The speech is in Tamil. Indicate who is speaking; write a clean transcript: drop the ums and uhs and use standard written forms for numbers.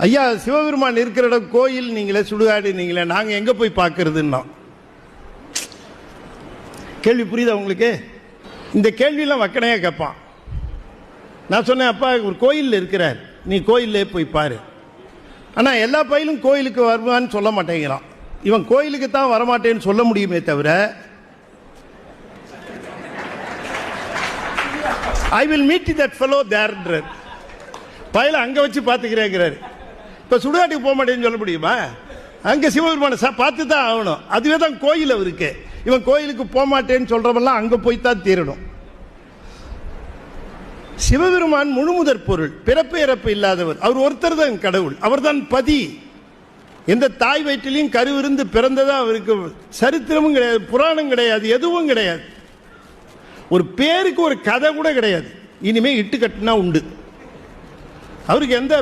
Speaker 1: ஐயா சிவபெருமான் இருக்கிற இடம் கோயில் நீங்களே, சுடுகாடு நீங்களே, நாங்கள் எங்கே போய் பார்க்கறதுன்னா கேள்வி புரியுதா உங்களுக்கு? இந்த கேள்வியெல்லாம் வக்கனையாக கேட்பான். நான் சொன்னேன், அப்பா ஒரு கோயிலில் இருக்கிறார், நீ கோயிலே போய் பாரு. ஆனால் எல்லா பயிலும் கோயிலுக்கு வருவான்னு சொல்ல மாட்டேங்கிறான். இவன் கோயிலுக்கு தான் வரமாட்டேன்னு சொல்ல முடியுமே தவிர I will meet that fellow தேர்ன்றார். பயில அங்கே வச்சு பார்த்துக்கிறேங்கிறாரு. இப்போ சுடுகாட்டுக்கு போக மாட்டேன்னு சொல்ல முடியுமா? அங்கே சிவபெருமானை பார்த்து தான் ஆகணும். அதுவே தான் கோயில் அவருக்கு. இவன் கோயிலுக்கு போக மாட்டேன்னு சொல்றவெல்லாம் அங்கே போய் தான் தீரணும். சிவபெருமான் முழுமுதற் பொருள், பிறப்பு இறப்பு இல்லாதவர். அவர் ஒருத்தர் தான் கடவுள். அவர் தான் பதி. எந்த தாய் வயிற்றிலையும் கருவிருந்து பிறந்ததா அவருக்கு சரித்திரமும் கிடையாது, புராணம் கிடையாது, எதுவும் கிடையாது. ஒரு பேருக்கு ஒரு கதை கூட கிடையாது. இனிமே இட்டு கட்டுனா உண்டு. அவருக்கு எந்த